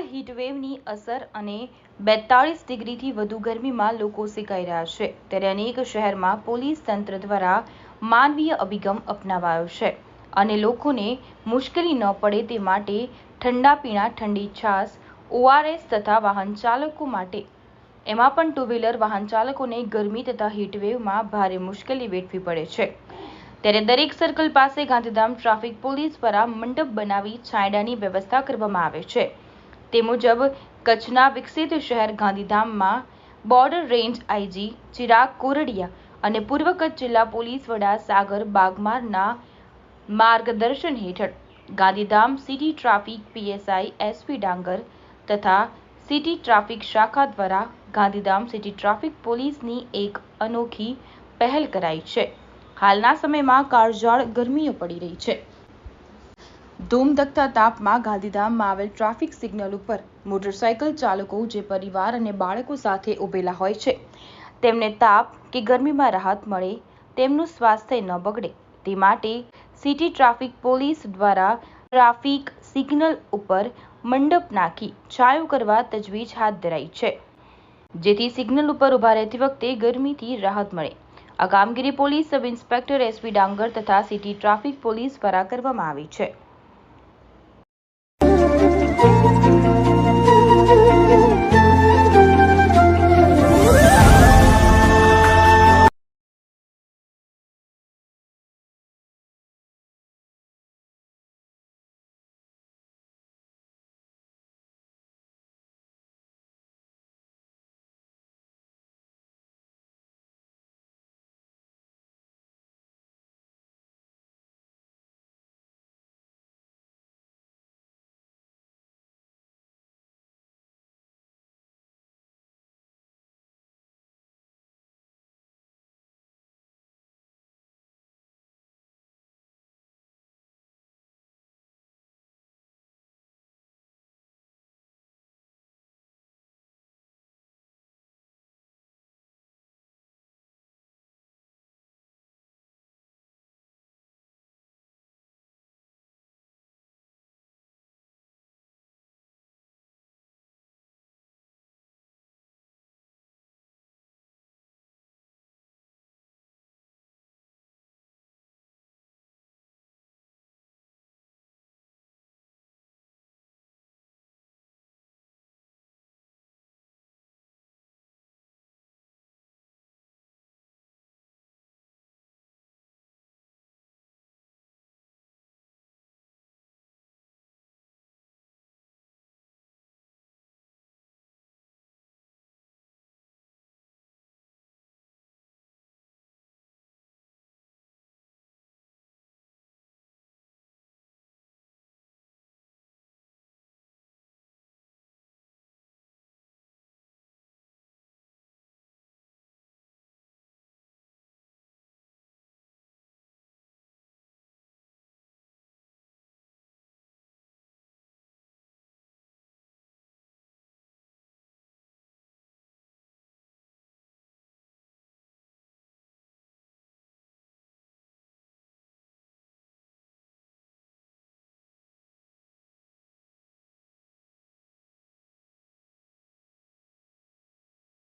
હાલ હીટવેવની અસર અને 42 ડિગ્રીથી વધુ ગરમીમાં લોકો સેકાઈ રહ્યા છે, ત્યારે અનેક શહેરમાં પોલીસ તંત્ર દ્વારા માનવીય અભિગમ અપનાવાયો છે અને લોકોને મુશ્કેલી ન પડે તે માટે ઠંડા પીણા, ઠંડી છાશ, ORS તથા વાહન ચાલકો માટે એમાં પણ ટુ વ્હીલર વાહન ચાલકોને ગરમી તથા હીટવેવમાં ભારે મુશ્કેલી વેઠવી પડે છે। ત્યારે દરેક સર્કલ પાસે ગાંધીધામ ટ્રાફિક પોલીસ દ્વારા મંડપ બનાવી છાંયડાની વ્યવસ્થા કરવામાં આવે છે। તે મુજબ કચ્છના વિકસિત શહેર ગાંધીધામમાં border range IG Chirag Kordia અને પૂર્વ કચ્છ જિલ્લા પોલીસ વડા સાગર બાગમારના માર્ગદર્શન હેઠળ Gandhidham city traffic PSI SP ડાંગર તથા સિટી ટ્રાફિક શાખા દ્વારા ગાંધીધામ સિટી ટ્રાફિક પોલીસની એક અનોખી પહેલ કરાઈ છે। હાલના સમયમાં કાળઝાળ ગરમીઓ પડી રહી છે। ધૂમધકતા તાપમાં ગાંધીધામમાં આવેલ ટ્રાફિક સિગ્નલ ઉપર મોટરસાયકલ ચાલકો જે પરિવાર અને બાળકો સાથે ઉભેલા હોય છે તેમને તાપ કે ગરમીમાં રાહત મળે, તેમનું સ્વાસ્થ્ય ન બગડે તે માટે સિટી ટ્રાફિક પોલીસ દ્વારા ટ્રાફિક સિગ્નલ ઉપર મંડપ નાખી છાંયો કરવા તજવીજ હાથ ધરાઈ છે, જેથી સિગ્નલ ઉપર ઉભા રહેતી વખતે ગરમીથી રાહત મળે। આ કામગીરી પોલીસ સબ ઇન્સ્પેક્ટર SP ડાંગર તથા સિટી ટ્રાફિક પોલીસ દ્વારા કરવામાં આવી છે।